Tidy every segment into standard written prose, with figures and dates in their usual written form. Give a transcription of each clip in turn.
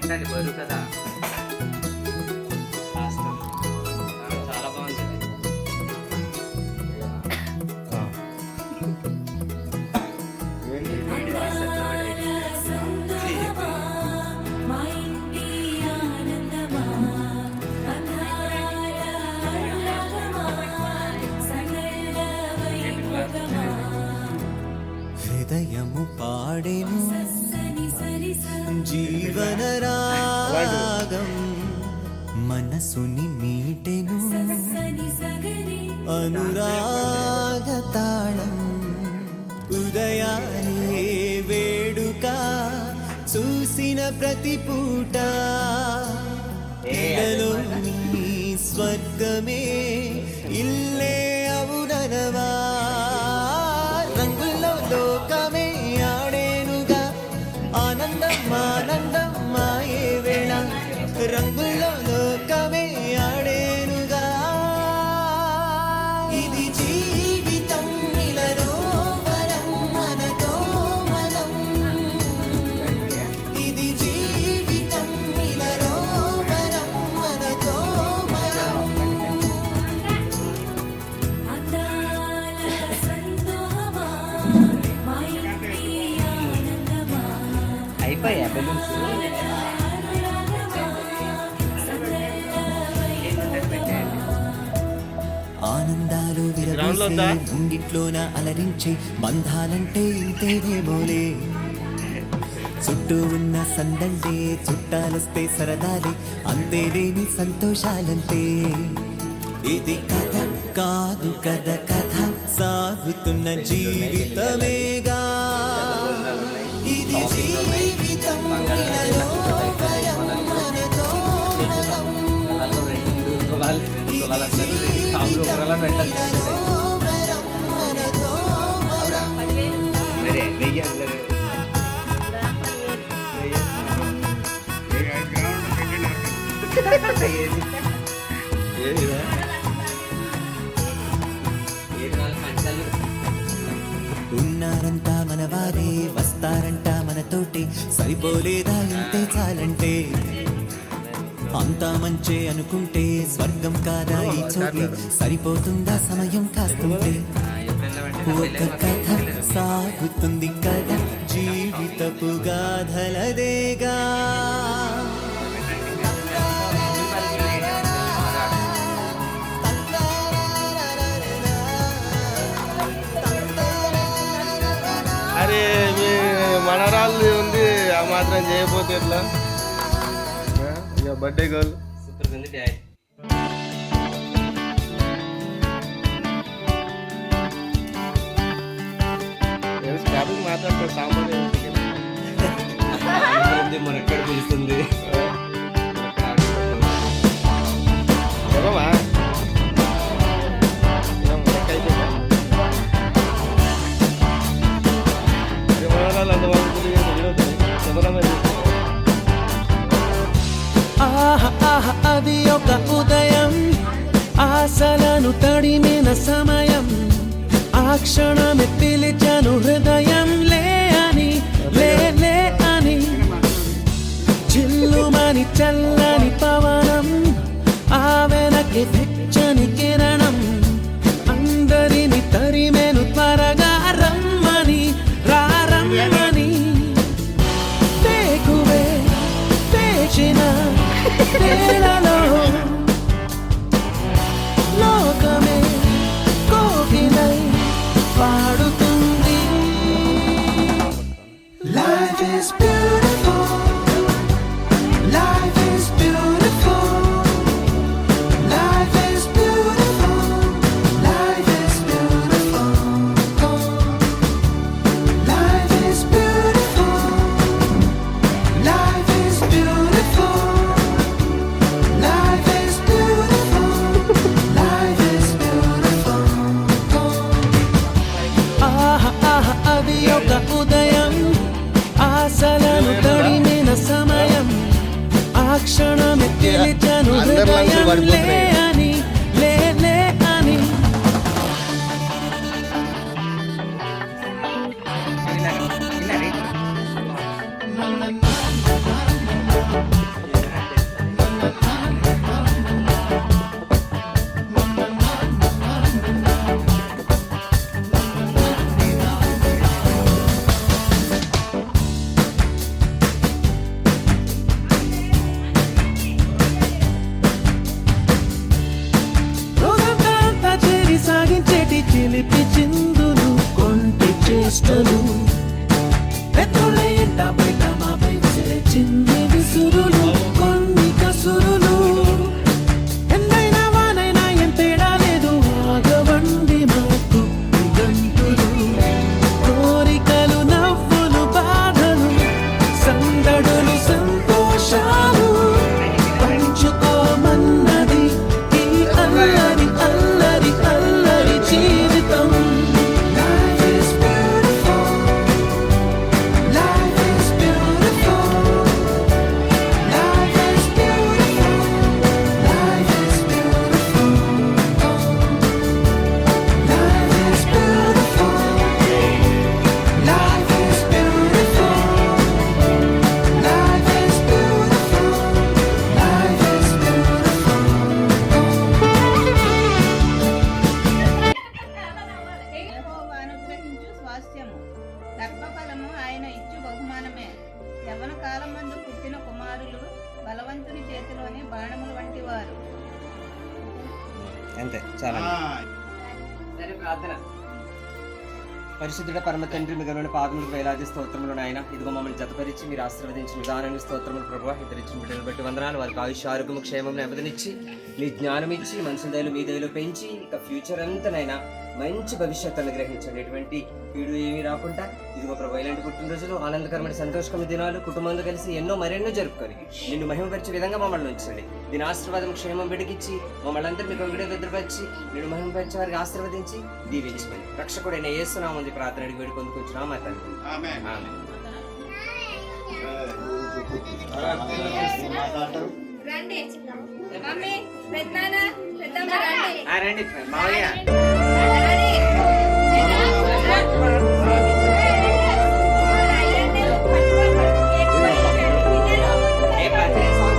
పెట్టాలి బరువు కదా. చాలా బాగుంది. హృదయము పాడెను జీవన రాగం, మనసుని మీటెను అనురాగ తాళం. ఉదయాలే వేడుక చూసిన ప్రతి పూట, ఇళ్ళలోని స్వర్గమే ఇల్లే అవుననవా. రంగుల్లో లోకమే ఆడేనుగా, ఆనందం ఆనందం మాయే వేళ. రంగుల్లో లోకమే ఆడేనుగా, ఇది జీవితం ఇలలో వరం మనతో మనం. ఇది జీవితం ఇలలో వరం మనతో మనం. అయిపోయా బెలూన్స్. ఆనందాలు విరబూసే ముంగిట్లోన అలరించే బంధాలంటే ఇంతేనేమోలే. చుట్టూ ఉన్న సందంటే చుట్టాలొస్తే సరదాలే, అంతేలేని సంతోషాలంటే. ఇది కథ కాదు కథ, కథ సాగుతున్న జీవితమేగా. ఇది జీవితం ఇలలో వరం మనతో మనం. ఉన్నారంతా మనవారే, వస్తారంట మనతోటి, సరిపోలేదా ఇంతే చాలంటే. అంతా మంచే అనుకుంటే స్వర్గం కాదా ఈ చోటే, సరిపోతుందా సమయం కాస్తుంటే. ఒక కథ సాగుతుంది కదా, జీవితపు గాథలదేగా. అరే మీ మనరాళ్ళు ఉంది, ఆ మాత్రం చేయకపోతే ఎట్లా? ఇక బర్త్డే గర్ల్ సూపర్ ఉంది డాడీ. స్టాపింగ్ మాట్లాడుతుంది సాంబార్ మనెక్కడ పిలుస్తుంది. ఎవమా అది ఒక ఉదయం, ఆశలను తడిమిన సమయం. ఆ క్షణమే పిలిచాను హృదయం, లే అని లే లే అని. చిల్లుమని చల్లని పవనం, ఆ వెనక్కి వెచ్చని కిరణం. అందరిని తరిమెను త్వరగా రమ్మని, రారమ్మని. వేకువే వేచిన వేళలో లోకమే కోకిలై పాడుతుంది. Life is beautiful, life is beautiful, life is beautiful, life is beautiful, life is beautiful, life is beautiful. Life is beautiful, life is beautiful. అది ఒక ఉదయం, ఆశలను తడిమిన సమయం. ఆ క్షణమే పిలిచాను హృదయం, లే అని లే లే అని. ఇలా చిన్ని విసురులు కొన్ని కసురులు ఎంతైనా వానైనా ఏం తేడా లేదు ఆగవండి మాకు గంతులు కోరికలు నవ్వులు బాధలు సందడులు సంతోషాలు పంచుకోమన్నది ఈ అల్లరి అల్లరి అల్లరి జీవితం. Life is beautiful. Life is beautiful. Life is beautiful. Life is beautiful. Life is beautiful. Life is beautiful. Life is beautiful. Life is beautiful. యెహోవా అనుగ్రహించు స్వాస్థ్యము గర్భఫలము ఆయన ఇచ్చు బహుమానమే. యవ్వన కాలమందు పుట్టిన కుమారులు బలవంతుని చేతిలోని బాణములు వంటి వారు. అంతే చాలా. సరే ప్రార్థన. పరిశుద్ధుడ పరమ తండ్రి మిగలని పాదములకు వేలాది స్తోత్రములు నాయన. ఇదిగో మమ్మల్ని జతపరిచి మీరు ఆశీర్వదించిన విధానాన్ని స్తోత్రములు ప్రభువా. ఇద్దరిచ్చిన బిడ్డలు బట్టి వందనాలు. వారికి ఆయుష్ ఆరోగ్యము క్షేమం నెమ్మదినిచ్చి నీ జ్ఞానం ఇచ్చి మనుషుల దయలు మీ దయలు పెంచి ఇక ఫ్యూచర్ అంతనైనా మంచి భవిష్యత్తు అనుగ్రహించండి. ఎటువంటి కీడు ఏమీ రాకుండా ఇదిగో ప్రభు ఇలాంటి పుట్టినరోజులు ఆనందకరమైన సంతోషకరమైన దినాలు కుటుంబంతో కలిసి మరెన్నో జరుపుకొని నిన్ను మహిమపరిచే విధంగా మమ్మల్ని ఉంచండి. దీని ఆశీర్వాదం క్షేమం విడిగించి మమ్మల్ని అందరూ మీకు ఒకటే భద్రపరిచి నిన్ను మహిమపరిచే వారికి ఆశీర్వదించి దీవించమని రక్షకుడైన యేసునామమున ప్రార్థన అడిగి వేడి పొందుకుంటున్నాం మా తండ్రి. ఆమేన్. రండి మమ్మీ పెద్దనాన్న పెద్దమ్మ రండి రండి మావయ్య. రండి.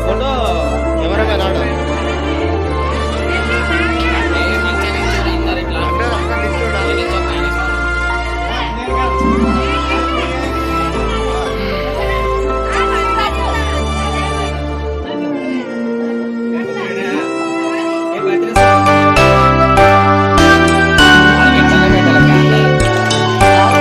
ఫోటో ఎవరైనా రాడు ఏ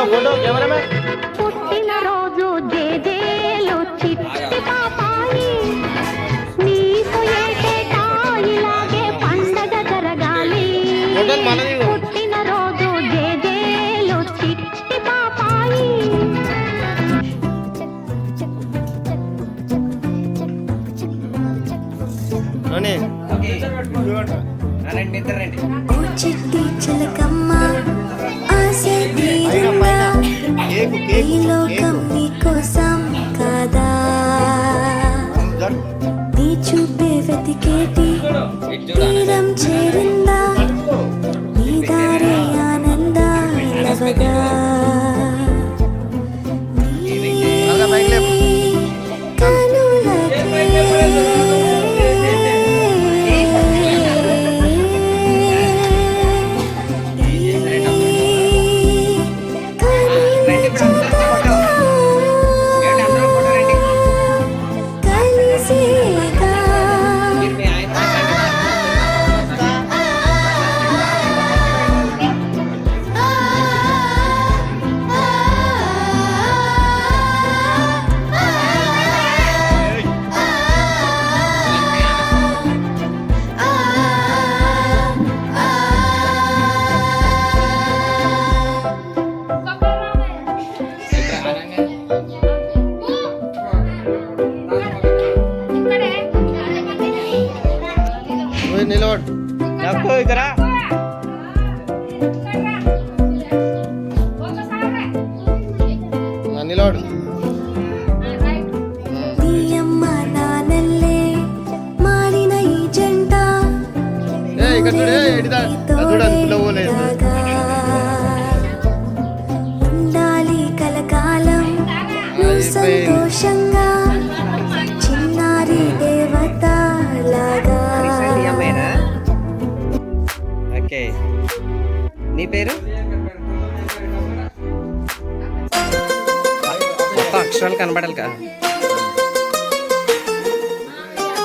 ఫోటో కెమెరామెన్ పుట్టినరోజు జేజేలు చిట్టి పాపాయి నీకు ఏటేటా ఇలాగే పండగ జరగాలి ఫోటోలు మనది పుట్టినరోజు జేజేలు చిట్టి పాపాయి అని రండి ఇద్దరు రండి. ఓ చిట్టి చిలకమ్మ ఆశ తీరమ్మా కేకు ఈ కేకు లోకం నీకోసం కాదా నీ చూపే వెతికేటి తీరం చేరిందా నీ దారి ఆనందాలవగా బాగా పైకి లేపు. రండి ఇప్పుడు అందరూ ఫోటో. ఏంటి అందరూ ఫోటో రండి. మీరు మీ ఆయన నువ్వు నిలబడు నాకు ఇక్కడ నిలబడు నీ అమ్మ నాన్నల్లే మారిన ఈ జంట ఇక్కడ చూడే ఎడిదా చూడదు పోలేదు ఉండాలి కలకాలం నువ్వు సంతోషంగా చిన్నారి దేవత లాగా ఈ అమ్మాయినా? ఓకే నీ పేరు మొత్తం అక్షరాలు కనబడాలి కదా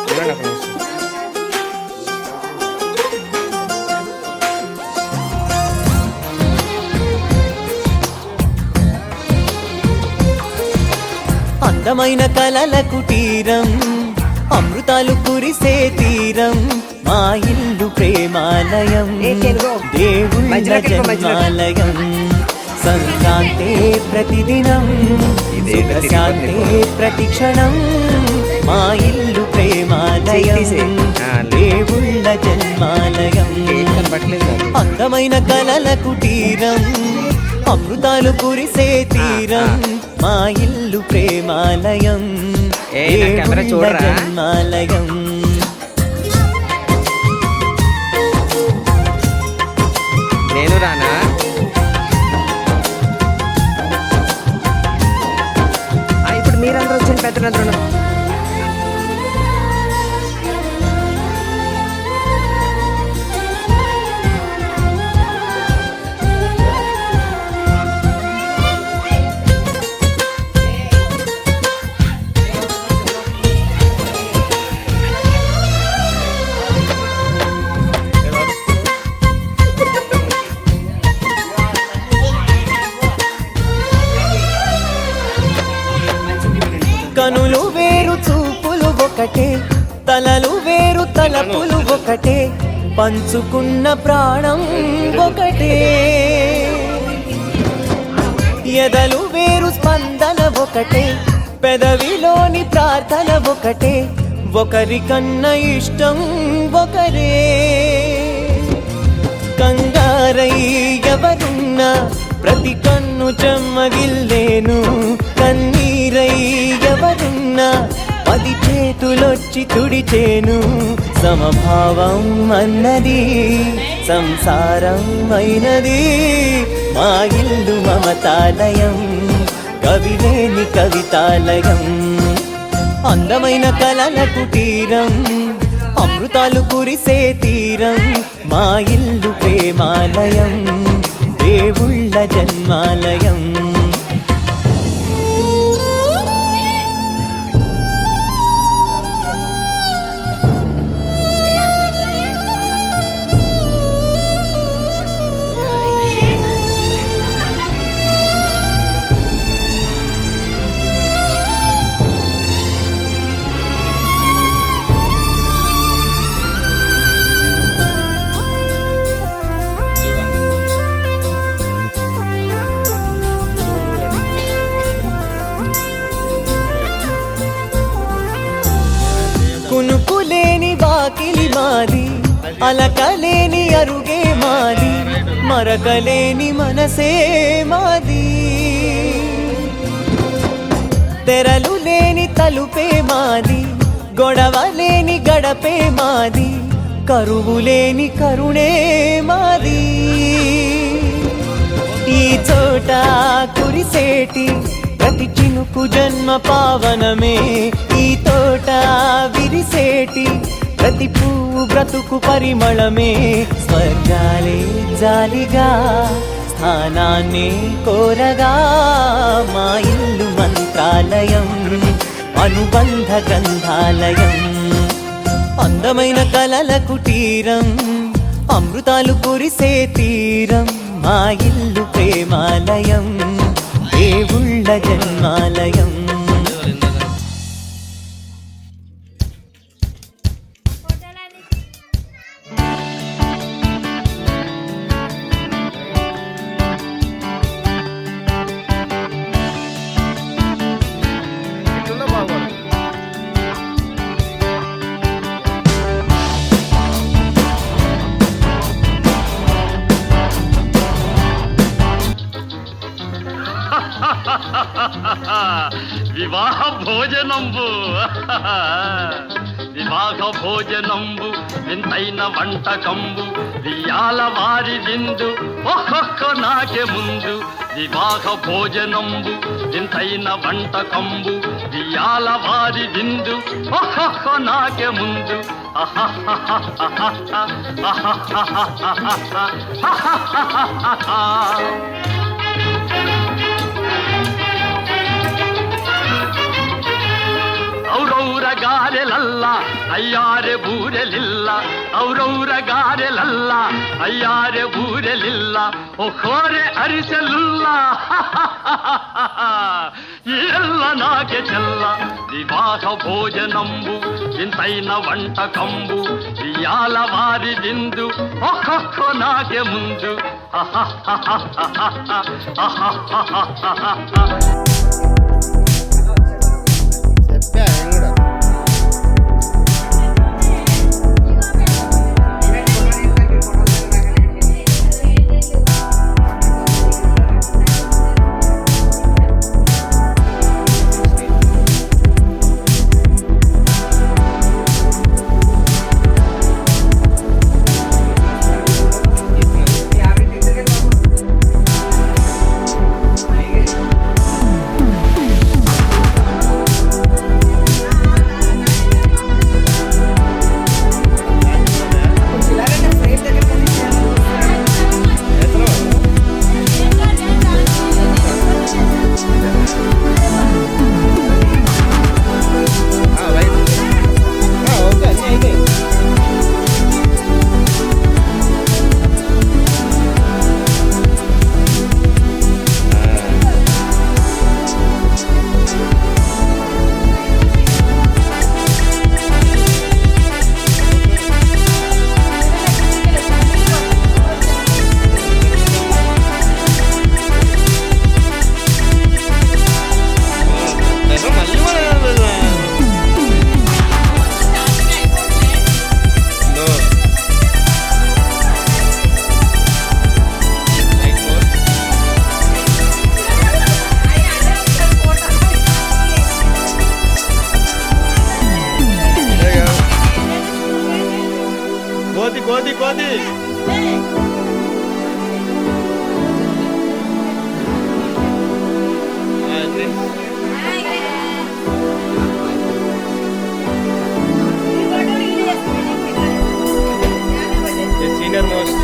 చూడండి ఒక నిమిషం. అందమైన కలల కుటీరం అమృతాలు కురిసే తీరం మా ఇల్లు ప్రేమాలయం దేవుళ్ళ జన్మాలయం సంక్రాంతే ప్రతిదినం శాంతే ప్రతిక్షణం మా ఇల్లు ప్రేమాలయం దేవుళ్ళ జన్మాలయం అందమైన కలల కుటీరం అమృతాలు కురిసే తీరం మా ఇల్లు ప్రేమాలయం కెమెరా చూడరా జన్మాలయం నేను రానా ఇప్పుడు మీరందరూ వచ్చిన పెద్దలందరూ కనులు వేరు చూపులు ఒకటే తలలు వేరు తలపులు ఒకటే పంచుకున్న ప్రాణం ఒకటే ఎదలు వేరు స్పందన ఒకటే పెదవిలోని ప్రార్థన ఒకటే ఒకరికన్నా ఇష్టం ఒకరే కంగారై ఎవరున్నా ప్రతి కన్ను చెమ్మగిల్లేను కన్నీరై ఎవరున్నా 10 చేతులొచ్చి తుడిచేను సమభావం అన్నది సంసారం అయినది మా ఇల్లు మమతాలయం కవిలేని కవితాలయం అందమైన కలల కుటీరం అమృతాలు కురిసే తీరం మా ఇల్లు ప్రేమాలయం దేవుళ్ళ జన్మాలయం మాది, అలకలేని అరుగే మాది, మరకలేని మనసే మాది. తెరలు లేని తలుపే మాది, గొడవ లేని గడపే మాది, కరువు లేని కరుణే మాది. ఈ చోట కురిసేటి ప్రతి చినుకు జన్మ పావనమే, ఈ తోట విరిసేటి ప్రతి పువ్వు బ్రతుకు పరిమళమే. స్వర్గాలే జాలిగా స్థానాన్ని కోరగా, మా ఇల్లు మంత్రాలయం, అనుబంధ గ్రంథాలయం. అందమైన కలల కుటీరం, అమృతాలు కురిసే తీరం, మా ఇల్లు ప్రేమాలయం, దేవుళ్ళ జన్మాలయం. ఇట్లున్నా బాగోదు. వివాహ భోజనంబు వివాహ భోజనంబు వింతైన వంటకంబు, వియాల వారి విందు ఒక్కొక్క నాకే ముందు. వివాహ భోజనంబు వింతైన వంటకంబు, వియాల వారి విందు ఒక్కొక్క నాకే ముందు. ಔರೌರ ಗಾರೆಲಲ್ಲ ಅಯ್ಯಾರೆ ಬೂರೆಲಿಲ್ಲ, ಔರೌರ ಗಾರೆಲಲ್ಲ ಅಯ್ಯಾರೆ ಬೂರೆಲಿಲ್ಲ, ಒಕ್ಕೋರೆ ಅರಿಸಲಿಲ್ಲ. ಎಲ್ಲ ನಾಗೆ ಚೆಲ್ಲ ವಿವಾಹ ಭೋಜನಂಬು ವಿಂತೈನ వంటకంబు, వియాల వారి విందు ఒక్కొక్క నాకే ముందు. చెప్పా నేను కూడా. కోతి కోతి సీనియర్ మోస్ట్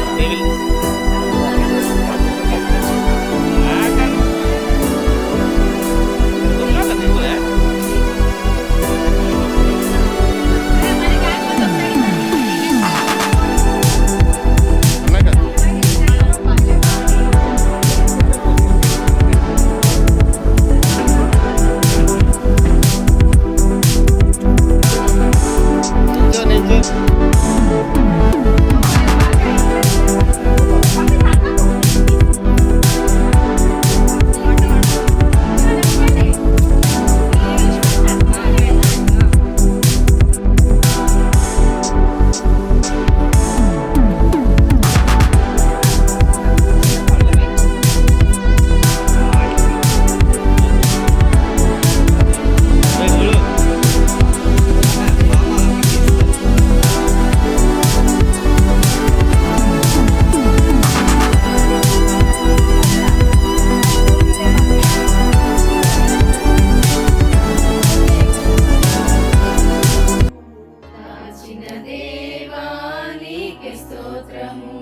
స్తోత్రము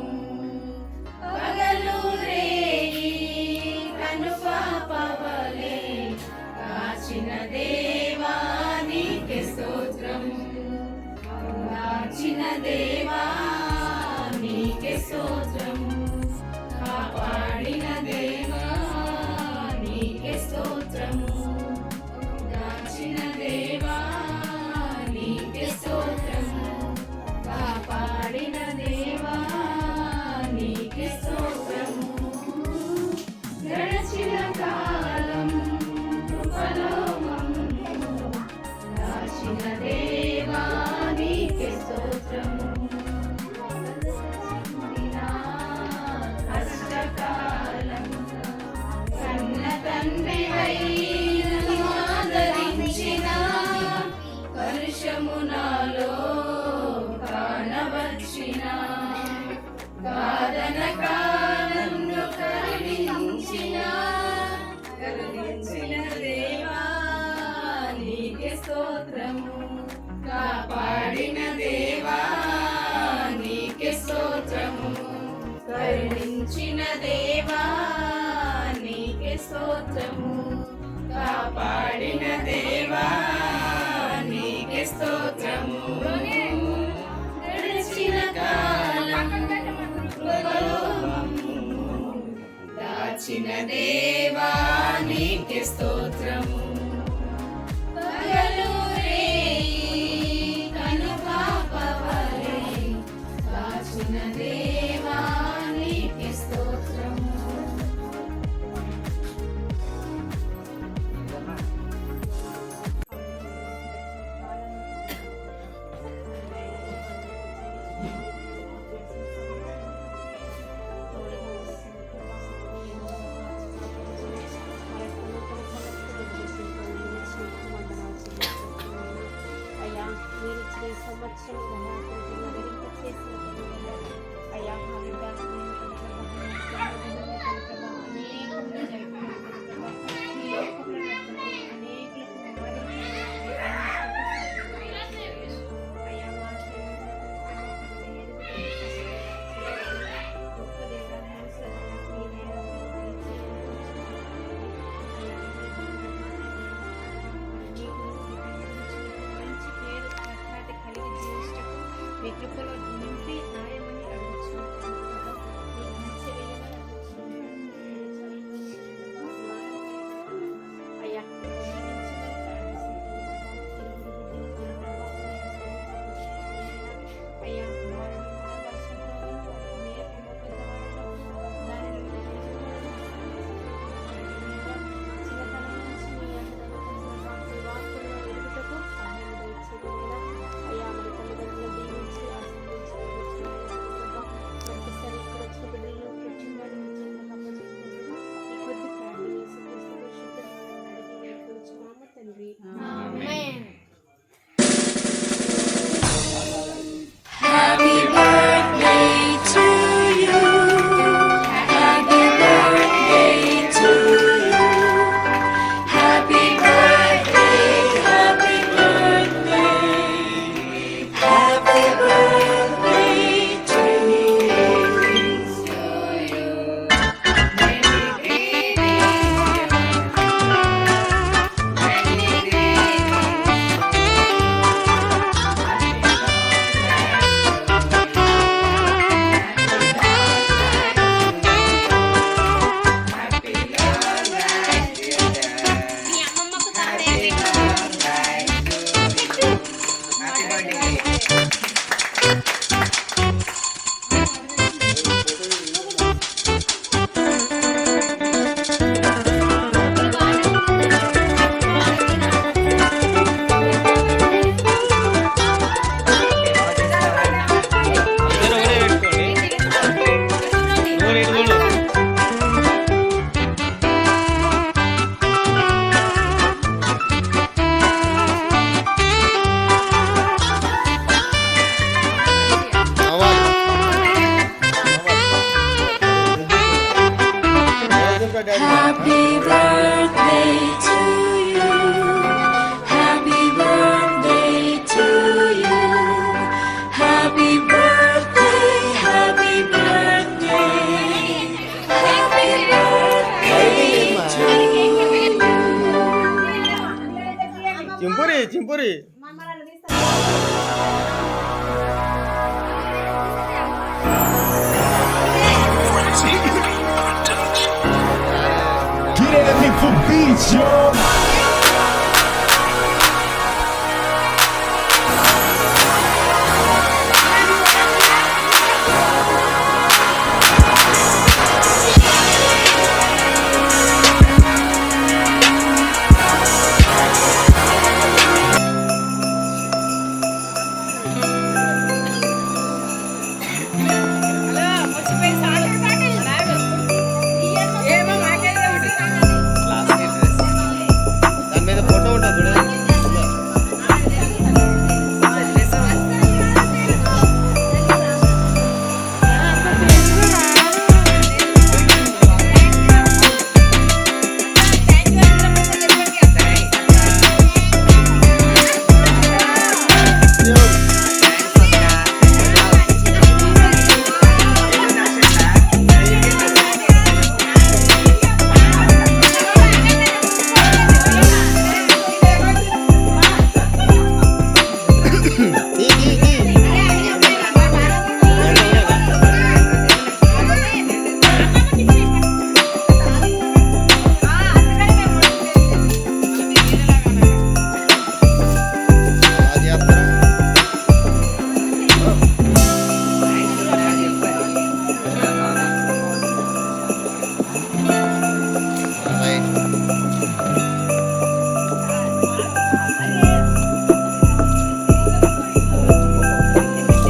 పగలు రేయి కనుపాపవలే కాచిన దేవా నీకే స్తోత్రము కాచిన దేవా నీకే స్తోత్రము కాపాడిన దేవా నీకే స్తోత్రము దాచిన దేవా నీకే స్తోత్రము కాపాడిన దేవా నీకే స్తోత్రము గడచిన కాలం కృపలో మమ్ము దాచిన దేవా నీకే స్తోత్రము కష్టకాలం కన్న తండ్రి ఆదరించిన వర్షము నాలో కానవచ్చిన కాదన కాలంలో కరుణించిన దేవా నీకే స్తోత్రము కాపాడిన దేవా నీకే స్తోత్రము కరుణించిన దేవా నీకే స్తోత్రము కాపాడిన దేవా నీకే స్తోత్రము గడిచిన కాలం కృపలో మమ్ము దాచిన దేవా నీకే స్తోత్రము పగలు రేయి కనుపాపవలే దాచిన దేవా నీకే స్తోత్రము అయ్యా మీరు ఇచ్చిన ఈ సంవత్సరం చేసిన అయ్యా చింపురి Get at me for beats, yo. దాని మీద ఫోటో ఉంటుంది చూడండి.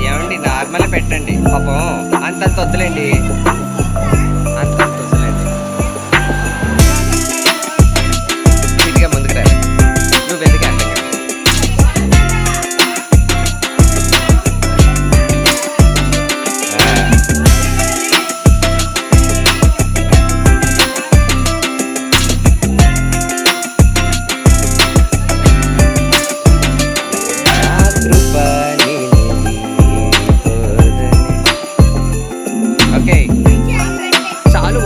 ఏమండి నార్మల్ పెట్టండి పాపం అంతంత వద్దులేండి అంతంత వద్దులేండి ఇదిగా ముందుకు రా నువ్వు ఎందుకు అర్థం ఓకే చాలు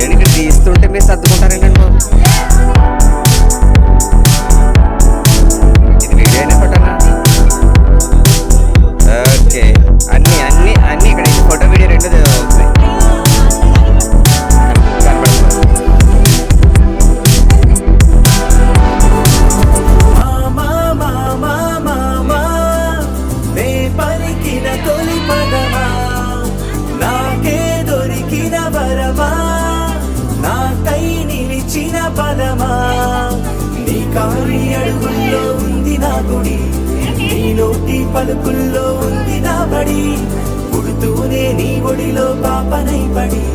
ఏంటి తీస్తుంటే మీరు సర్దుకుంటారండి బాబు ఇది వీడియో అయినా ఫోటోనా ఓకే అన్ని అన్ని అన్ని ఇక్కడ ఫోటో వీడియో రెండు వస్తాయి నే పలికిన తొలి పదమా నాకే దొరికిన వరమా నాకై నిలిచిన పదమా నీ కాలి అడుగుల్లో ఉంది నా గుడి నీ నోటి పలుకుల్లో ఉంది నా బడి పుడుతూనే నీ ఒడిలో పాపనై పడి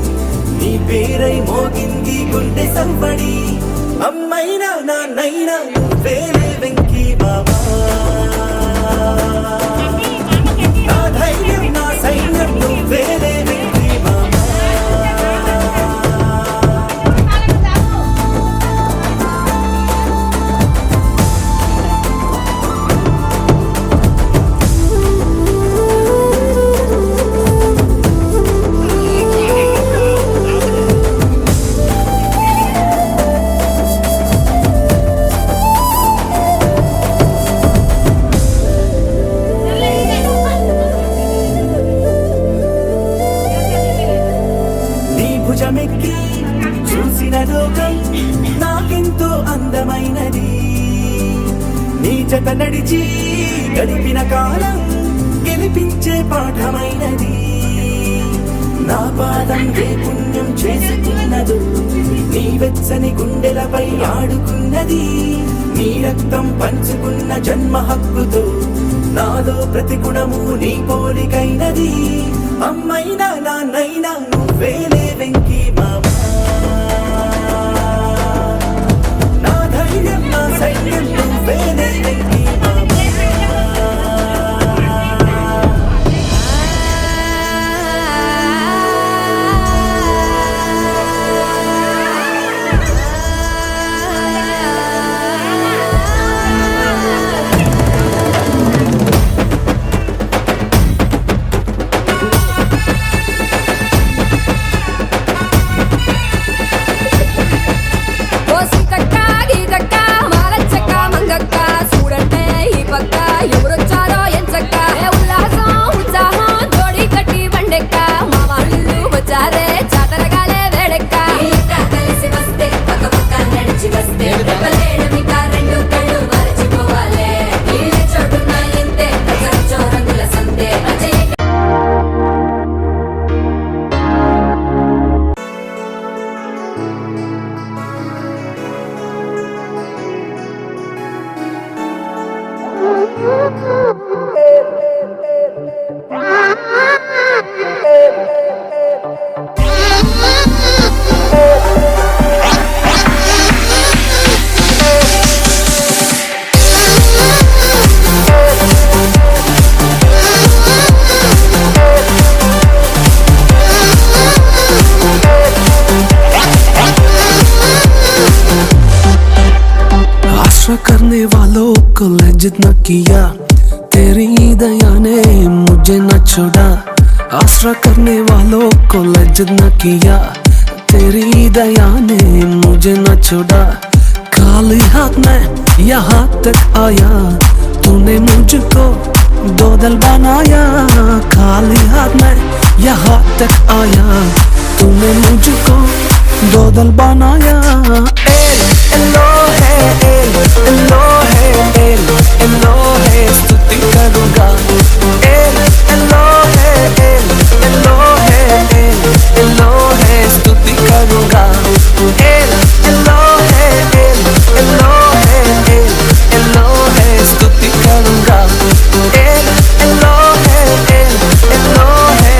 నీ పేరై మోగింది గుండె సంబడి అమ్మైనా నాన్నైనా నువ్వేలే వెంకీ బాబా నా ధైర్యం నా సైన్యం నువ్వేలే వెంకీ బాబా నీ భుజమెక్కి చూసిన లోకం నాకెంతో అందమైనది నీ జత నడిచి గడిపిన కాలం గెలిపించే పాఠమైనది నా పాదం ఏ పుణ్యం చేసుకున్నదు నీ వెచ్చని గుండెలపై ఆడుకున్నది నీ రక్తం పంచుకున్న జన్మ హక్కుతో నాలో ప్రతి గుణము నీ పోలికైనది అమ్మైనా నాన్నైనా నువ్వేలే వెంకీ మామా నా ధైర్యం నా సైన్యం నువ్వేలే వెంకీ మామా को लज्जित न किया, तेरी दया ने मुझे न छोड़ा। आसरा करने वालों को लज्जित न किया, तेरी दया ने मुझे न छोड़ा। खाली हाथ में यहाँ तक आया, तूने मुझको दो दल बनाया। खाली हाथ में यहाँ तक आया, तूने मुझको दो दल बनाया। एलोहे एलोहे एलोहे स्तुति करूँगा। एलोहे एलोहे एलोहे स्तुति करूँगा। एलोहे एलोहे एलोहे स्तुति करूँगा। एलोहे एलोहे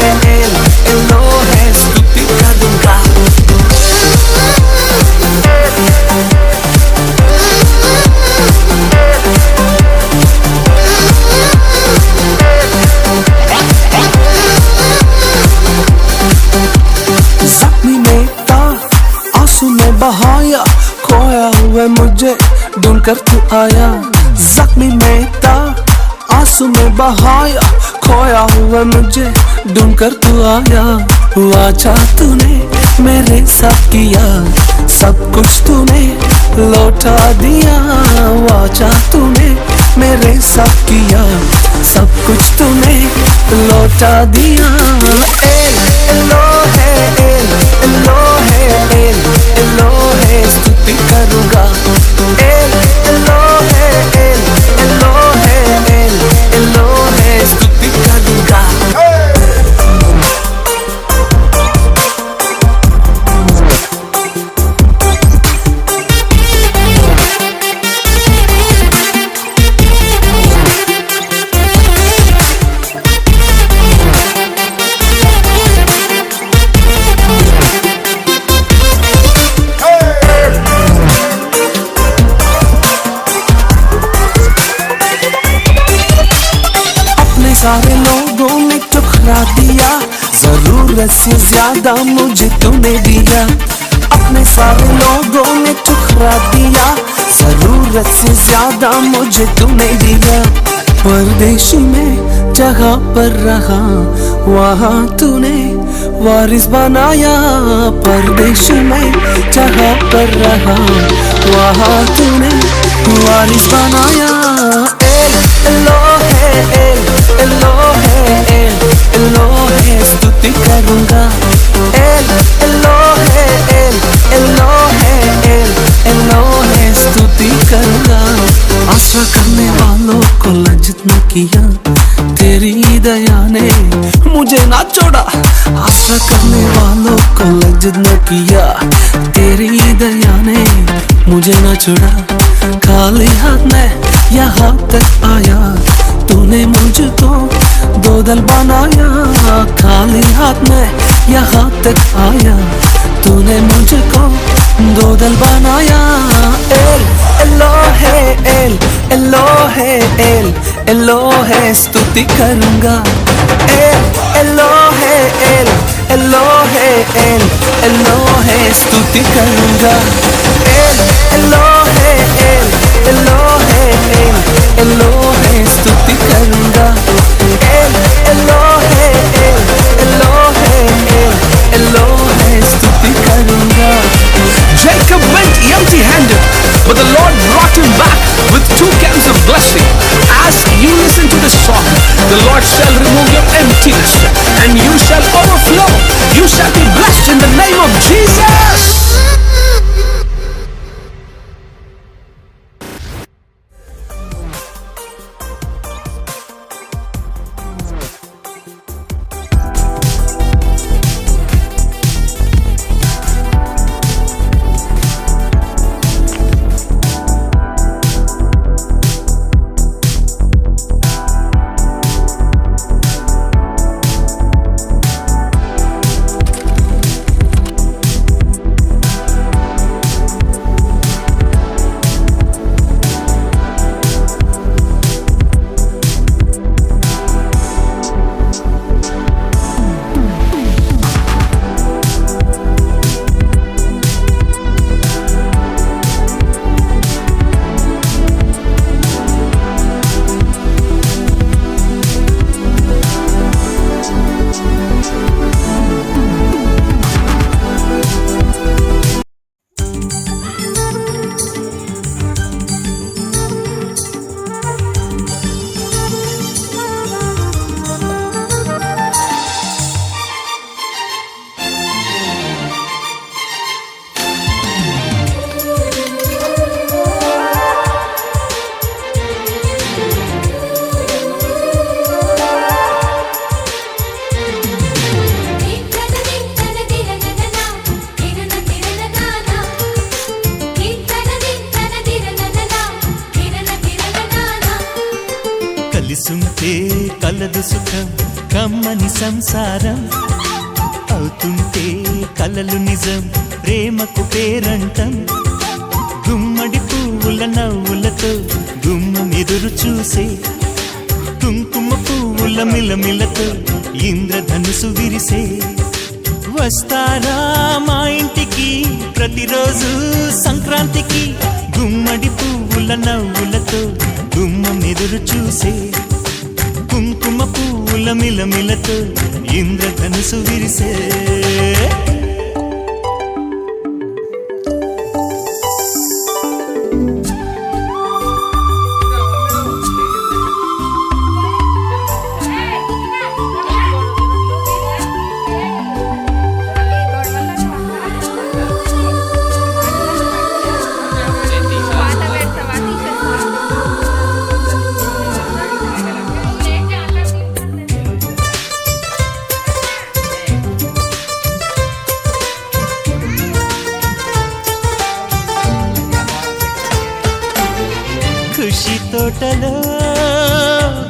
एलोहे स्तुति करूँगा। जख्मी में था आंसू में बहाया, खोया हुआ मुझे ढूंढकर तू आया। जख्मी में था आंसू में बहाया, खोया हुआ मुझे ढूंढकर तू आया। वाचा तूने मेरे साथ किया, सब कुछ तूने लौटा दिया। वाचा तूने मेरे साथ किया, सब कुछ तूने लौटा दिया। एलोहे एलोहे एलोहे स्तुति करूँगा। एलोहे एलोहे एलोहे स्तुति करूँगा। सारे लोगों ने ठुकरा दिया, जरूरत से ज्यादा मुझे तूने दिया। अपने सारे लोगों ने ठुकरा दिया, जरूरत से ज्यादा मुझे तूने दिया। परदेश में जगह पर रहा, वहाँ तूने वारिस बनाया। परदेश में जगह पर रहा, वहाँ तूने वारिस बनाया। एलोहे एलोहे एलोहे स्तुति करूँगा। एलोहे एलोहे एलोहे स्तुति करूँगा। आशा करने वालों को लज्जित न किया, तेरी दया ने मुझे ना छोड़ा। आशा करने वालों को लज्जित न किया, तेरी दया ने मुझे ना छोड़ा। खाली हाथ में यहाँ तक आया, तूने मुझको दो दल बनाया। खाली हाथ में यहाँ तक आया, तूने मुझको दो दल बनाया। एलोहे एलोहे एलोहे स्तुति करूँगा। एलोहे एलोहे एलोहे स्तुति करूँगा। एलोहे एलोहे एलोहे स्तुति करूँगा। एलोहे एलोहे एलोहे स्तुति करूँगा। Jacob went empty-handed, but the Lord brought him back with 2 cans of blessing. As you listen to this song, the Lord shall remove your emptiness and you shall overflow. You shall be blessed in the name of Jesus. కలదు సుఖం కమ్మని సంసారం అవుతుంటే కలలు నిజం ప్రేమకు పేరంటం గుమ్మడి పువ్వుల నవ్వులతో గుమ్మం ఎదురు చూసే కుంకుమ పువ్వుల మిలమిలతో ఇంద్రధనుసు విరిసే వస్తారా మా ఇంటికి ప్రతిరోజు సంక్రాంతికి గుమ్మడి పువ్వుల నవ్వులతో గుమ్మం ఎదురు చూసే కుంకుమ పువ్వుల మిలమిలతో ఇంద్రధనుసు విరిసే ఖుషి తోటలో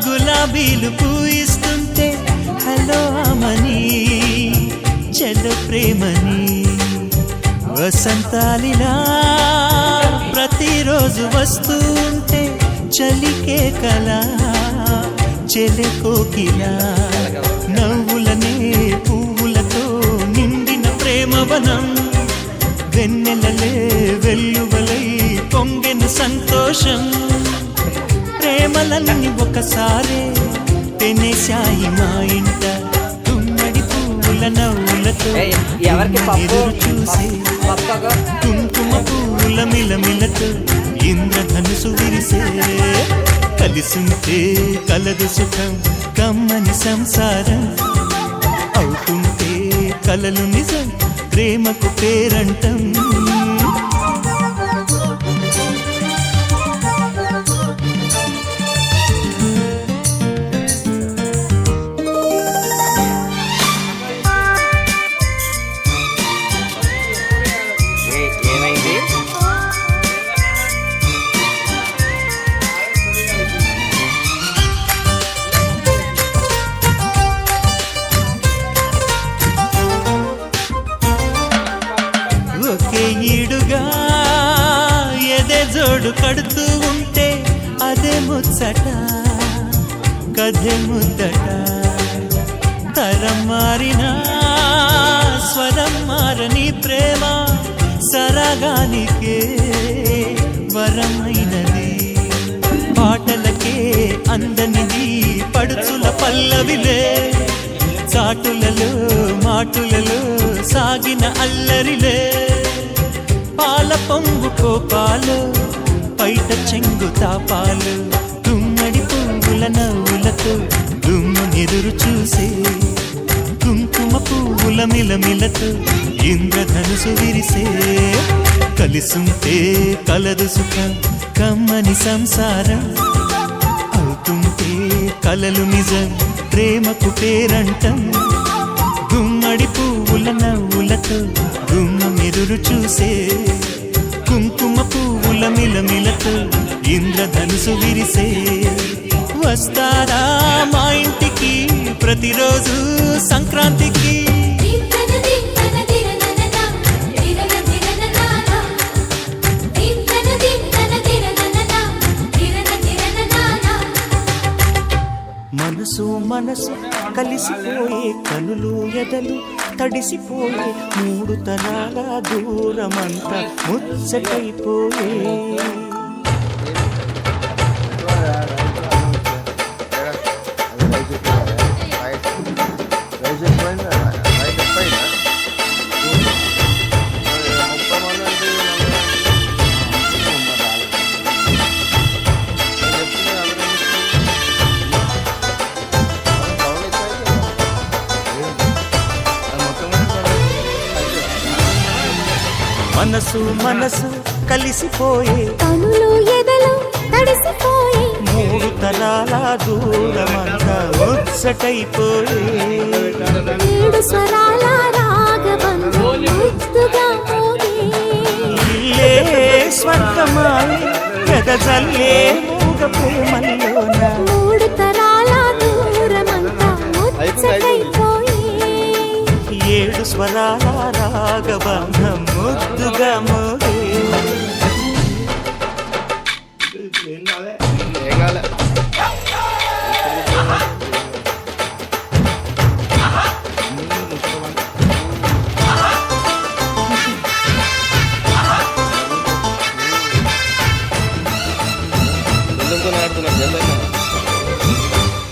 గులాబీలు పూయిస్తుంటే హలో అమని చెల్ల ప్రేమని వసంతాలిలా ప్రతిరోజు వస్తూ ఉంటే చలికే కలా చెలె కోకిలా నవ్వులనే పువ్వులతో నిండిన ప్రేమవనం వెన్నెలలే వెల్లువలై పొంగెను సంతోషం ప్రేమలన్నీ ఒకసారే పెనేశాయి మా ఇంట గుమ్మడి పువ్వుల నవ్వులతో ఎవరికి పప్పు? ఎదురు చూసే కుంకుమ పువ్వుల మిలమిలతో ఇంద్రధనుసు విరిసే కలిసుంటే కలదు సుఖం కమ్మని సంసారం అవుతుంటే కలలు నిజం ప్రేమకు పేరంటం ఏమైంది? ఒకే ఈడుగా ఎదే జోడు కడుతూ ఉంటే అదే ముచ్చట కథే ముద్దట తరం మారినా స్వరం మారని ప్రేమ సరగానికే వరమైనది పాటలకే అందనిది పడుచుల పల్లవిలే చాటులలో మాటులలో సాగిన అల్లరిలే పాల పొంగు కోపాలు పైట చెంగు తాపాలు గుమ్మడి పువ్వుల నవ్వులతో గుమ్మునెదురు చూసే కుంకుమ పువ్వుల మిలమిలతో ఇంద్రధనుసు విరిసే కలిసుంటే కలదు సుఖం కమ్మని సంసారం అవుతుంటే కలలు నిజం ప్రేమకు పేరంటం గుమ్మడి పువ్వుల నవ్వులతో గుమ్మం ఎదురు చూసే కుంకుమ పువ్వుల మిలమిలతో ఇంద్రధనుసు విరిసే వస్తారా మా ఇంటికి ప్రతిరోజు సంక్రాంతికి మనసు మనసు కలిసిపోయే కనులు ఎదలు తడిసిపోయే మూడు తరాల దూరమంతా ముచ్చటైపోయే మనసు మనసు కలిసిపోయే కనులు ఎదలు తడిసిపోయి మూడు తరాల దూరమంతా ముచ్చటైపోయే ఏడు స్వరాల రాగబంధం ముద్దుగా మోగే ఇల్లే స్వర్గమాయే ఎదజల్లే మూగ ప్రేమల్లోన మూడు తరాల దూరమంత స్వరాల రాగబంధం ముద్దుగా మోగే. ఏం కాలే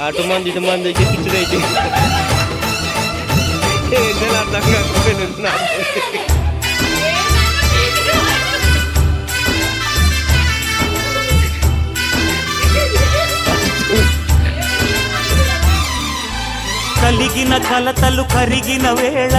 అటు మంది ఇటు మంది కిచ్చుడైతే అర్థం కాకపోయినా కలిగిన కలతలు కరిగిన వేళ